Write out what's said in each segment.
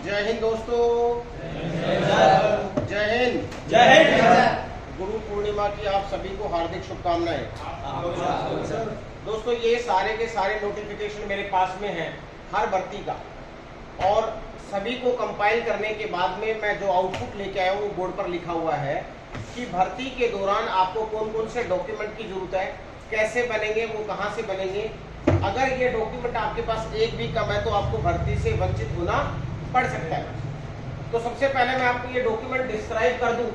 जय हिंद दोस्तों। जय हिंद। जय हिंद। गुरु पूर्णिमा की आप सभी को हार्दिक शुभकामनाएं। दोस्तों ये सारे के सारे नोटिफिकेशन मेरे पास में हैं हर भर्ती का, और सभी को कंपाइल करने के बाद में मैं जो आउटपुट लेके आया हूँ वो बोर्ड पर लिखा हुआ है कि भर्ती के दौरान आपको कौन कौन से डॉक्यूमेंट की जरूरत है, कैसे बनेंगे, वो कहाँ से बनेंगे। अगर ये डॉक्यूमेंट आपके पास एक भी कम है तो आपको भर्ती से वंचित होना पड़ सकता है। तो सबसे पहले मैं आपको ये डॉक्यूमेंट डिस्क्राइब कर दूं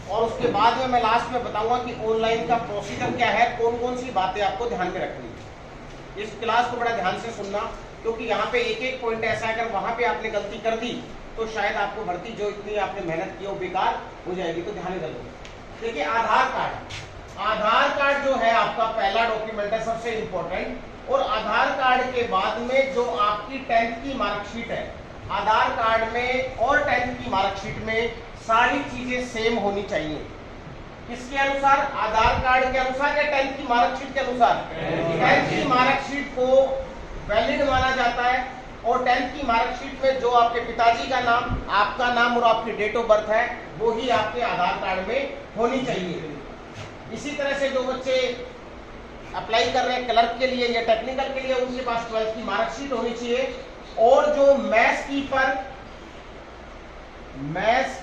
और उसके बाद में मैं लास्ट में बताऊंगा कि ऑनलाइन का प्रोसीजर क्या है, कौन कौन सी बातें आपको ध्यान में रखनी है। इस क्लास को बड़ा ध्यान से सुनना, क्योंकि यहाँ पे एक एक पॉइंट ऐसा है, अगर वहां पे आपने गलती कर दी तो शायद आपको भर्ती जो इतनी आपने मेहनत की वो बेकार हो जाएगी। तो ध्यान रखो। देखिए आधार कार्ड जो है आपका पहला डॉक्यूमेंट है, सबसे इंपॉर्टेंट। और आधार कार्ड के बाद में जो आपकी 10th की मार्कशीट है, आधार कार्ड में और 10th की मार्कशीट में सारी चीजें सेम होनी चाहिए। किसके अनुसार? आधार कार्ड के अनुसार या 10th की मार्कशीट के अनुसार? 10th की मार्कशीट को वैलिड माना जाता है, और 10th की मार्कशीट में जो आपके पिताजी का नाम, आपका नाम और आपकी डेट ऑफ बर्थ है वो ही आपके आधार कार्ड में होनी चाहिए। इसी तरह से जो बच्चे अप्लाई कर रहे हैं क्लर्क के लिए या टेक्निकल के लिए, उनके पास 12th की मार्कशीट होनी चाहिए। और जो मैथ्स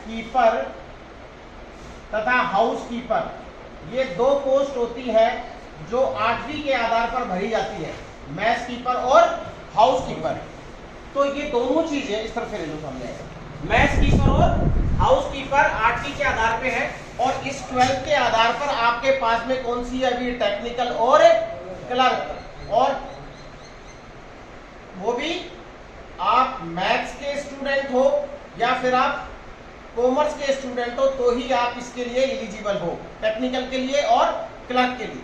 कीपर तथा हाउस कीपर, ये दो पोस्ट होती है जो 8वीं के आधार पर भरी जाती है, मैथ्स कीपर और हाउस कीपर। तो ये दोनों चीजें इस तरफ से ले लो सामने, मैथ्स कीपर और हाउस कीपर 8वीं के आधार पे है, और इस 12th के आधार पर आपके पास में कौन सी है अभी? टेक्निकल और क्लर्क। और वो भी आप मैथ्स के स्टूडेंट हो या फिर आप कॉमर्स के स्टूडेंट हो तो ही आप इसके लिए एलिजिबल हो, टेक्निकल के लिए और क्लर्क के लिए।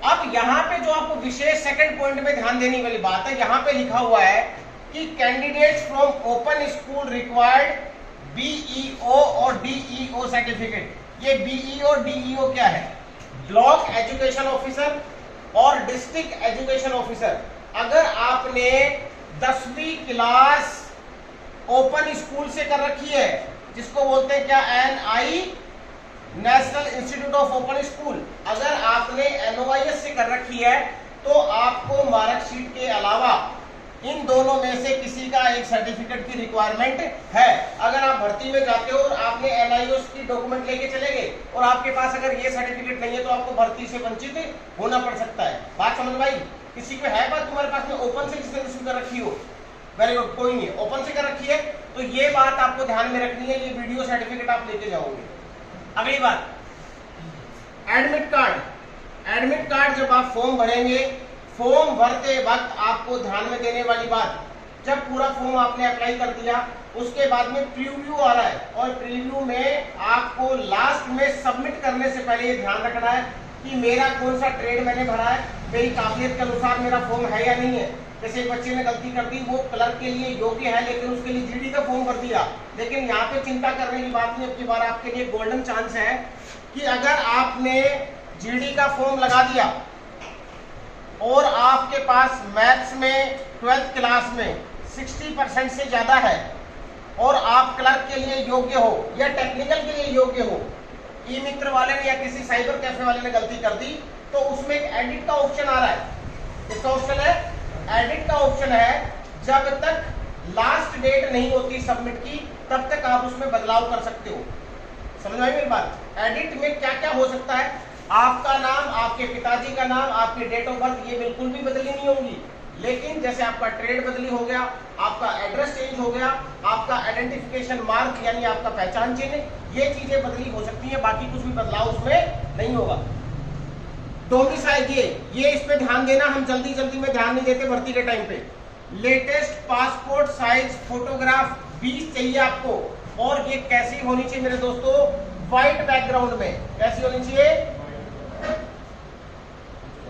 अब यहाँ पे जो आपको विशेष सेकंड पॉइंट में ध्यान देने वाली बात है, यहाँ पे लिखा हुआ है कि candidates from open school required BEO और डीईओ सर्टिफिकेट। ये बीईओ और डीईओ क्या है? ब्लॉक एजुकेशन ऑफिसर और डिस्ट्रिक्ट एजुकेशन ऑफिसर। अगर आपने 10वीं क्लास ओपन स्कूल से कर रखी है, जिसको बोलते हैं क्या? NI, national institute of open school. अगर आपने एनओआईएस से कर रखी है तो आपको मार्कशीट के अलावा इन दोनों में से किसी का एक सर्टिफिकेट की रिक्वायरमेंट है। अगर आप भर्ती में जाते हो और आपने एनआईओएस की डॉक्यूमेंट लेके चले गए और आपके पास अगर ये सर्टिफिकेट नहीं है तो आपको भर्ती से वंचित होना पड़ सकता है। बात समझ में आई? किसी को है बात तुम्हारे पास में ओपन से जिसने इशू कर रखी हो? वेरी गुड, कोई नहीं है, ओपन से कर रखी है तो ये बात आपको ध्यान में रखनी है, ये वीडियो सर्टिफिकेट आप लेके जाओगे। अगली बात, एडमिट कार्ड जब आप फॉर्म भरेंगे, फॉर्म भरते वक्त आपको ध्यान में देने वाली बात, जब पूरा फॉर्म आपने अप्लाई कर दिया उसके बाद में प्रीव्यू आ रहा है, और प्रीव्यू में आपको लास्ट में सबमिट करने से पहले ये ध्यान रखना है कि मेरा कौन सा ट्रेड मैंने भरा है, मेरी काबिलियत के अनुसार मेरा फॉर्म है या नहीं है। जैसे एक बच्चे ने गलती कर दी, वो क्लर्क के लिए योग्य है लेकिन उसके लिए जीडी का फॉर्म भर दिया। लेकिन यहाँ पे चिंता करने की बात नहीं, अब की बार आपके लिए गोल्डन चांस है कि अगर आपने जीडी का फॉर्म लगा दिया और आपके पास मैथ्स में 12th क्लास में 60% से ज्यादा है और आप क्लर्क के लिए योग्य हो या टेक्निकल के लिए योग्य हो, ई मित्र वाले ने या किसी साइबर कैफे वाले ने गलती कर दी, तो उसमें एक एडिट का ऑप्शन आ रहा है। इसका ऑप्शन है, एडिट का ऑप्शन है। जब तक लास्ट डेट नहीं होती सबमिट की तब तक आप उसमें बदलाव कर सकते हो। समझ में आई मेरी बात? एडिट में क्या क्या हो सकता है? आपका नाम, आपके पिताजी का नाम, आपकी डेट ऑफ बर्थ, ये बिल्कुल भी बदली नहीं होगी। लेकिन जैसे आपका ट्रेड बदली हो गया, आपका एड्रेस चेंज हो गया, आपका आइडेंटिफिकेशन मार्क यानी आपका पहचान चिन्ह, ये चीजें बदली हो सकती है, बाकी कुछ भी बदलाव उसमें नहीं होगा। डोमिसाइल, ये इस पे ध्यान देना, हम जल्दी में ध्यान नहीं देते भर्ती के टाइम पे। लेटेस्ट पासपोर्ट साइज फोटोग्राफ 20 चाहिए आपको, और ये कैसी होनी चाहिए मेरे दोस्तों? व्हाइट बैकग्राउंड में। कैसी होनी चाहिए?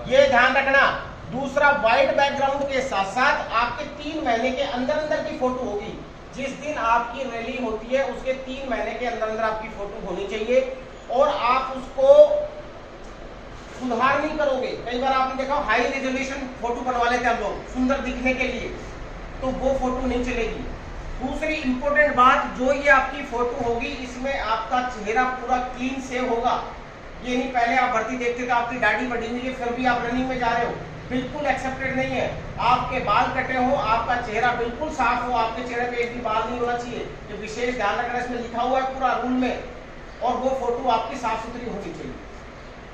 ये ध्यान रखना। दूसरा, व्हाइट बैकग्राउंड के साथ साथ आपके 3 महीने के अंदर की फोटो होगी। जिस दिन आपकी रैली होती है उसके 3 महीने के अंदर आपकी फोटो होनी चाहिए, और आप उसको सुधार नहीं करोगे। कई बार आपने देखा हाई रेजोल्यूशन फोटो बनवा लेते हैं हम लोग सुंदर दिखने के लिए, तो वो फोटो नहीं चलेगी। दूसरी इंपॉर्टेंट बात, जो ये आपकी फोटो होगी इसमें आपका चेहरा पूरा क्लीन सेव होगा। ये नहीं पहले आप भर्ती देखते तो आपकी दाढ़ी बढ़ी हुई है फिर भी आप रनिंग में जा रहे हो, बिल्कुल एक्सेप्टेड नहीं है। आपके बाल कटे हो, आपका चेहरा बिल्कुल साफ हो, आपके चेहरे पे एक भी बाल नहीं होना चाहिए, ये विशेष ध्यान रखना, इसमें लिखा हुआ है पूरा रूल में। और वो फोटो आपकी साफ सुथरी होनी चाहिए,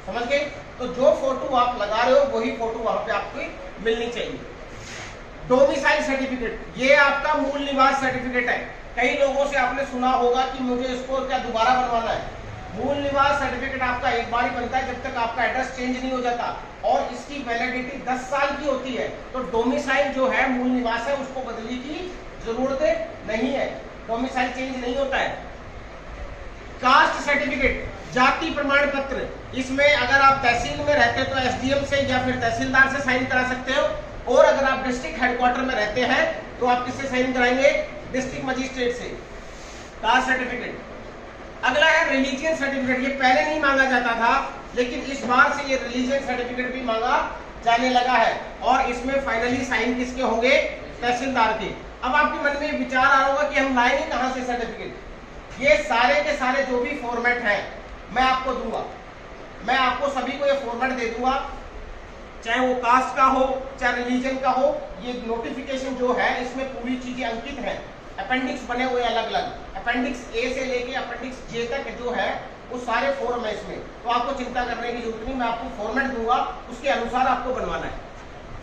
समझ गए? तो जो फोटो आप लगा रहे हो वही फोटो वहां पे आपको मिलनी चाहिए। डोमिसाइल सर्टिफिकेट, ये आपका मूल निवास सर्टिफिकेट है। कई लोगों से आपने सुना होगा कि मुझे इसको क्या दोबारा बनवाना है। मूल निवास सर्टिफिकेट आपका एक बार ही बनता है जब तक आपका एड्रेस चेंज नहीं हो जाता, और इसकी वैलिडिटी 10 साल की होती है। तो डोमिसाइल जो है, मूल निवास है, उसको बदलने की जरूरत नहीं है, डोमिसाइल चेंज नहीं होता है। कास्ट सर्टिफिकेट, जाति प्रमाण पत्र, इसमें अगर आप तहसील में रहते हो तो एसडीएम से या फिर तहसीलदार से साइन करा सकते हो, और अगर आप डिस्ट्रिक्ट हेडक्वार्टर में रहते हैं तो आप किससे साइन कराएंगे? डिस्ट्रिक्ट मजिस्ट्रेट से। Caste certificate. अगला है रिलीजियन सर्टिफिकेट, ये पहले नहीं मांगा जाता था लेकिन इस बार से ये रिलीजियन सर्टिफिकेट भी मांगा जाने लगा है, और इसमें फाइनली साइन किसके होंगे? तहसीलदार के। अब आपके मन में विचार आ रहा होगा कि हम लाएंगे कहां से सर्टिफिकेट? ये सारे के सारे जो भी फॉर्मेट हैं मैं आपको दूंगा, मैं आपको सभी को ये फॉर्मेट दे दूंगा, चाहे वो कास्ट का हो चाहे रिलीजन का हो। ये नोटिफिकेशन जो है इसमें पूरी चीजें अंकित हैं, अपेंडिक्स बने हुए अलग अलग, अपेंडिक्स ए से लेके अपेंडिक्स जे तक जो है वो सारे फॉर्म है इसमें, तो आपको चिंता करने की जरूरत नहीं, मैं आपको फॉर्मेट दूंगा, उसके अनुसार आपको बनवाना है।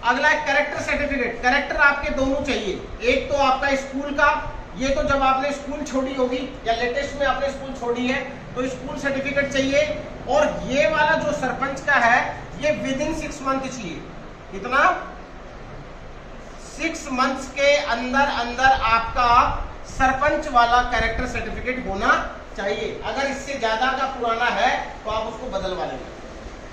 अगला है कैरेक्टर सर्टिफिकेट। कैरेक्टर आपके दोनों चाहिए, एक तो आपका स्कूल का, ये तो जब आपने स्कूल छोड़ी होगी या लेटेस्ट में आपने स्कूल छोड़ी है तो स्कूल सर्टिफिकेट चाहिए, और ये वाला जो सरपंच का है ये विद इन 6 मंथ चाहिए। कितना? 6 मंथ्स के अंदर अंदर आपका सरपंच वाला कैरेक्टर सर्टिफिकेट होना चाहिए। अगर इससे ज्यादा का पुराना है तो आप उसको बदलवा लेंगे।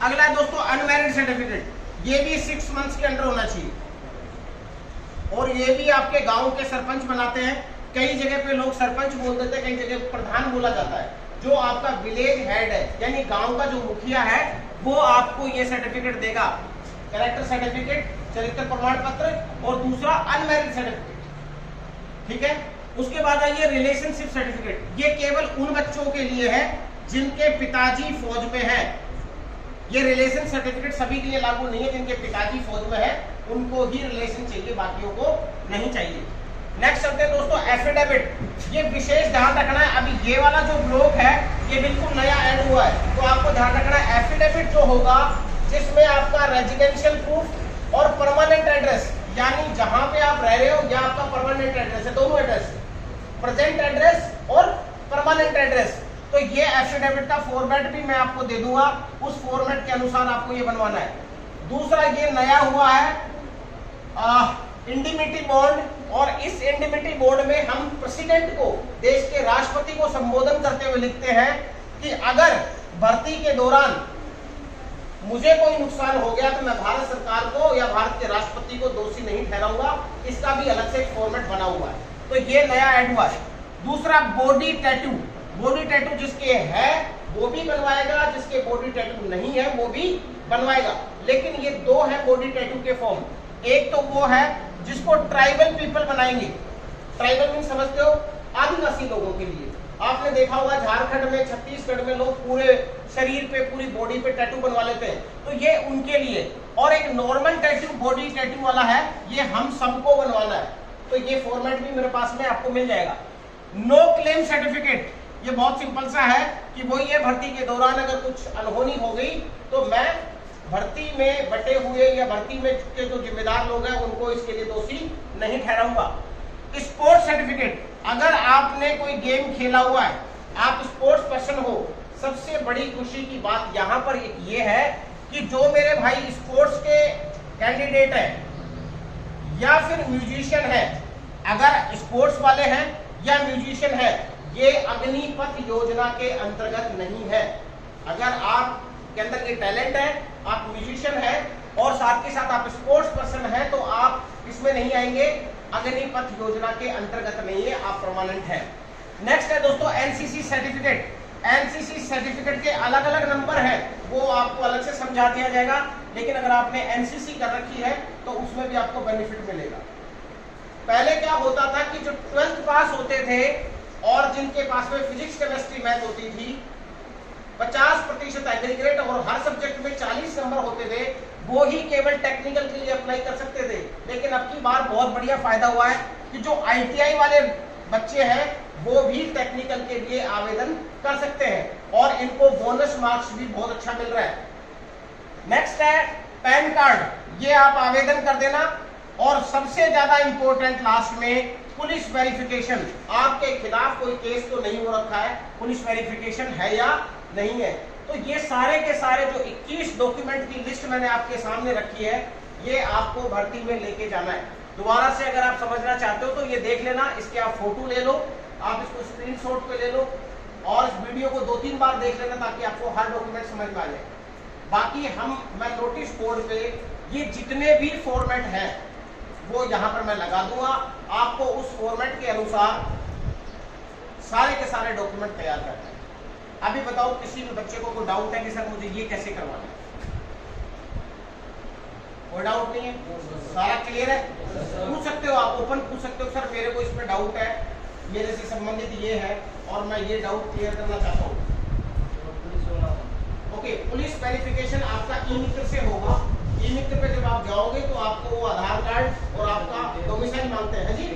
अगला है दोस्तों अनमैरिड सर्टिफिकेट, ये भी 6 मंथ्स के अंदर होना चाहिए, और ये भी आपके गांव के सरपंच बनाते हैं। कई जगह पे लोग सरपंच बोल देते हैं, कई जगह प्रधान बोला जाता है। जो आपका विलेज हेड है यानी गांव का जो मुखिया है वो आपको ये सर्टिफिकेट देगा, कैरेक्टर सर्टिफिकेट, चरित्र प्रमाण पत्र, और दूसरा अनमैरिड सर्टिफिकेट। ठीक है, उसके बाद आइए रिलेशनशिप सर्टिफिकेट, ये केवल उन बच्चों के लिए है जिनके पिताजी फौज में है। ये रिलेशन सर्टिफिकेट सभी के लिए लागू नहीं है, जिनके पिताजी फौज में है उनको ही रिलेशन चाहिए, बाकियों को नहीं चाहिए। नेक्स्ट चलते हैं दोस्तों एफिडेविट, ये विशेष ध्यान रखना है, अभी ये वाला जो ब्लॉक है ये बिल्कुल नया ऐड हुआ है, तो आपको ध्यान रखना है। एफिडेविट जो होगा जिसमें आपका रेजिडेंशियल प्रूफ और परमानेंट एड्रेस, यानी जहां पे आप रह रहे हो या आपका परमानेंट एड्रेस है, दोनों एड्रेस, प्रेजेंट एड्रेस और परमानेंट एड्रेस, तो ये एफिडेविट का फॉर्मेट भी मैं आपको दे दूंगा, उस फॉर्मेट के अनुसार आपको ये बनवाना है। दूसरा ये नया हुआ है इंडिमिटी बॉन्ड, और इस इंडिमिटी बॉन्ड में हम प्रेसिडेंट को, देश के राष्ट्रपति को संबोधन करते हुए लिखते हैं कि अगर भर्ती के दौरान मुझे कोई नुकसान हो गया तो मैं भारत सरकार को या भारत के राष्ट्रपति को दोषी नहीं ठहराऊंगा। इसका भी अलग से एक फॉर्मेट बना हुआ है, तो ये नया ऐड हुआ है। दूसरा बॉडी टैटू, बॉडी टैटू जिसके है वो भी बनवाएगा, जिसके बॉडी टैटू नहीं है वो भी बनवाएगा, लेकिन ये दो है बॉडी टैटू के फॉर्म। एक तो वो है जिसको ट्राइबल पीपल बनाएंगे, ट्राइबल मीन समझते हो, आदिवासी लोगों के लिए। आपने देखा होगा झारखंड में, छत्तीसगढ़ में लोग पूरे शरीर पे, पूरी बॉडी पे टैटू बनवा लेते हैं, तो ये उनके लिए। और एक नॉर्मल टैटू, बॉडी टैटू वाला है, ये हम सबको बनवाना है, तो ये फॉर्मेट भी मेरे पास में आपको मिल जाएगा। नो क्लेम सर्टिफिकेट, ये बहुत सिंपल सा है कि वही है, भर्ती के दौरान अगर कुछ अनहोनी हो गई तो मैं भर्ती में बटे हुए या भर्ती में के जो जिम्मेदार लोग हैं उनको इसके लिए दोषी नहीं ठहराऊंगा। स्पोर्ट्स सर्टिफिकेट, अगर आपने कोई गेम खेला हुआ है, आप स्पोर्ट्स पर्सन हो, सबसे बड़ी खुशी की बात यहाँ पर एक ये है कि जो मेरे भाई स्पोर्ट्स के कैंडिडेट हैं या फिर म्यूजिशियन है, अगर स्पोर्ट्स वाले हैं या म्यूजिशियन है, ये अग्निपथ योजना के अंतर्गत नहीं है। अगर आप के अंदर ये टैलेंट है, आप म्यूजिशियन है और साथ के साथ आप स्पोर्ट्स पर्सन है, तो आप इसमें नहीं आएंगे, अग्निपथ योजना के अंतर्गत नहीं है, आप परमानेंट है। नेक्स्ट है दोस्तों एनसीसी सर्टिफिकेट। एनसीसी सर्टिफिकेट के अलग अलग नंबर है, वो आपको अलग से समझा दिया जाएगा, लेकिन अगर आपने एनसीसी कर रखी है तो उसमें भी आपको बेनिफिट मिलेगा। पहले क्या होता था कि जो 12th पास होते थे और जिनके पास में फिजिक्स केमिस्ट्री मैथ होती थी 50% एग्रीगेट और हर सब्जेक्ट में 40 नंबर होते थे, वो ही केवल टेक्निकल के लिए अप्लाई कर सकते थे। लेकिन अब की बार बहुत बढ़िया फायदा हुआ है कि जो ITI वाले बच्चे हैं वो भी टेक्निकल के लिए आवेदन कर सकते हैं और इनको बोनस मार्क्स भी बहुत अच्छा मिल रहा है। नेक्स्ट है पैन कार्ड, ये आप आवेदन कर देना। और सबसे ज्यादा इंपॉर्टेंट लास्ट में पुलिस वेरिफिकेशन, आपके खिलाफ कोई केस तो नहीं हो रखा है, पुलिस वेरिफिकेशन है या नहीं है। तो ये सारे के सारे जो 21 डॉक्यूमेंट की लिस्ट मैंने आपके सामने रखी है, ये आपको भर्ती में लेके जाना है। दोबारा से अगर आप समझना चाहते हो तो ये देख लेना, इसके आप फोटो ले लो, आप इसको स्क्रीनशॉट पे ले लो और इस वीडियो को 2-3 बार देख लेना ताकि आपको हर डॉक्यूमेंट समझ में आ जाए। बाकी मैं नोटिस बोर्ड पे ये जितने भी फॉर्मेट हैं वो यहाँ पर मैं लगा दूंगा, आपको उस फॉर्मेट के अनुसार सारे के सारे डॉक्यूमेंट तैयार करना है। अभी बताओ किसी भी बच्चे को कोई डाउट है कि सर मुझे ये कैसे करवाना है? कोई डाउट नहीं है, सारा क्लियर है? पूछ सकते हो, आप ओपन पूछ सकते हो, सर मेरे को इसमें डाउट है, मेरे से संबंधित ये है और मैं ये डाउट क्लियर करना चाहता हूँ। ओके, पुलिस वेरिफिकेशन आपका ई-मित्र से होगा। ई-मित्र पे जब आप जाओगे तो आपको वो आधार कार्ड और आपका डोमिसाइल मांगते हैं जी।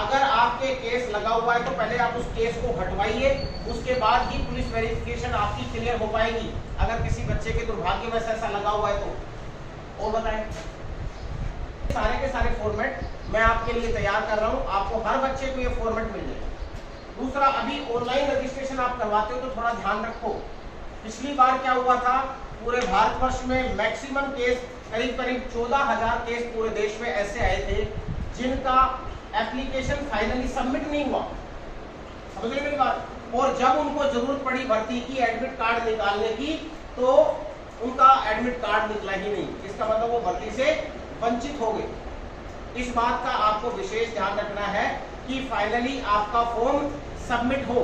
अगर आपके केस लगा हुआ है तो पहले आप उस केस को हटवाइए, उसके बाद ही पुलिस वेरिफिकेशन आपकी क्लियर हो पाएगी। अगर किसी बच्चे के दुर्भाग्यवश ऐसा लगा हुआ है तो। और बताएं, सारे के सारे फॉर्मेट मैं आपके लिए तैयार कर रहा हूं, आपको हर बच्चे को ये फॉर्मेट मिल जाएगा। दूसरा, अभी ऑनलाइन रजिस्ट्रेशन आप करवाते हो तो थोड़ा ध्यान रखो। पिछली बार क्या हुआ था, पूरे भारतवर्ष में मैक्सिमम केस करीब 14,000 केस पूरे देश में ऐसे आए थे जिनका एप्लीकेशन फाइनली सबमिट नहीं हुआ। समझ रहे मेरी बात? और जब उनको जरूरत पड़ी भर्ती की एडमिट कार्ड निकालने की तो उनका एडमिट कार्ड निकला ही नहीं। इसका मतलब वो भर्ती से वंचित हो गए। इस बात का आपको विशेष ध्यान रखना है कि फाइनली आपका फॉर्म सबमिट हो।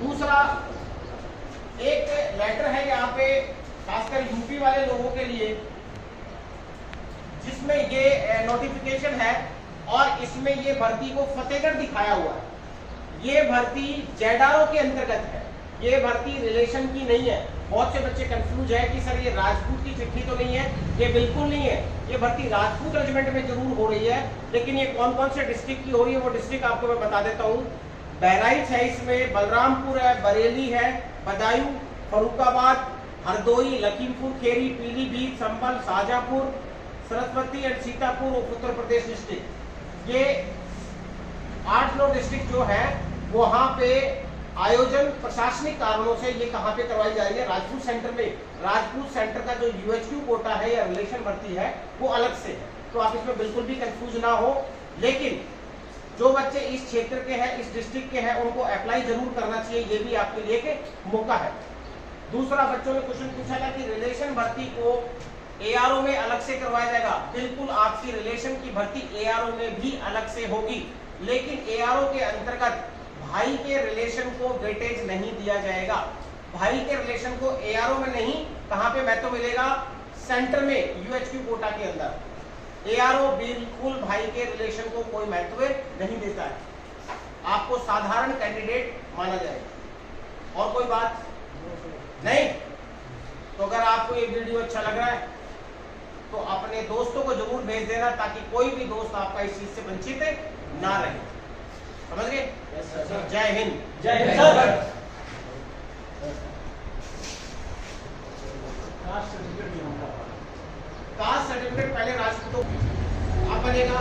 दूसरा, एक लेटर है यहाँ पे खासकर यूपी वाले लोगों के लिए जिसमें ये नोटिफिकेशन है और इसमें ये भर्ती को फतेहगढ़ दिखाया हुआ है। ये भर्ती जेडारो के अंतर्गत है, ये भर्ती रिलेशन की नहीं है। बहुत से बच्चे कंफ्यूज है कि सर ये राजपूत की चिट्ठी तो नहीं है, ये बिल्कुल नहीं है। ये भर्ती राजपूत रेजिमेंट में जरूर हो रही है, लेकिन ये कौन कौन से डिस्ट्रिक्ट की हो रही है वो डिस्ट्रिक्ट आपको मैं बता देता हूँ। बहराइच है, इसमें बलरामपुर है, बरेली है, बदायूं, फरुखाबाद, हरदोई, लखीमपुर खेरी, पीलीभीत, संभल, शाहजहांपुर, सरस्वती और सीतापुर उत्तर प्रदेश डिस्ट्रिक्ट। ये 8-9 डिस्ट्रिक्ट जो है वहां पे आयोजन प्रशासनिक कारणों से ये कहां पे करवाई जा रही है, राजपूत सेंटर में। राजपूत सेंटर का जो UHQ कोटा है या रिलेशन भर्ती है वो अलग से है, तो आप इसमें बिल्कुल भी कंफ्यूज ना हो। लेकिन जो बच्चे इस क्षेत्र के हैं, इस डिस्ट्रिक्ट के हैं, उनको अप्लाई जरूर करना चाहिए, ये भी आपके लिए एक मौका है। दूसरा, बच्चों ने क्वेश्चन पूछा था कि रिलेशन भर्ती को ARO में अलग से करवाया जाएगा। बिल्कुल, आपकी रिलेशन की भर्ती ARO में भी अलग से होगी, लेकिन ARO के अंतर्गत भाई के रिलेशन को वेटेज नहीं दिया जाएगा। भाई के रिलेशन को ARO में नहीं, कहां पे महत्व मिलेगा? सेंटर में, UHQ कोटा के अंदर। ARO बिल्कुल भाई के रिलेशन को कोई महत्व नहीं देता है, आपको साधारण कैंडिडेट माना जाएगा। और कोई बात नहीं? तो अगर आपको ये वीडियो अच्छा लग रहा है तो अपने दोस्तों को जरूर भेज देना ताकि कोई भी दोस्त आपका इस चीज से वंचित ना रहे। समझ गए? जय हिंद। जय हिंद सर। कास्ट सर्टिफिकेट पहले राजपूतों आप बनेगा।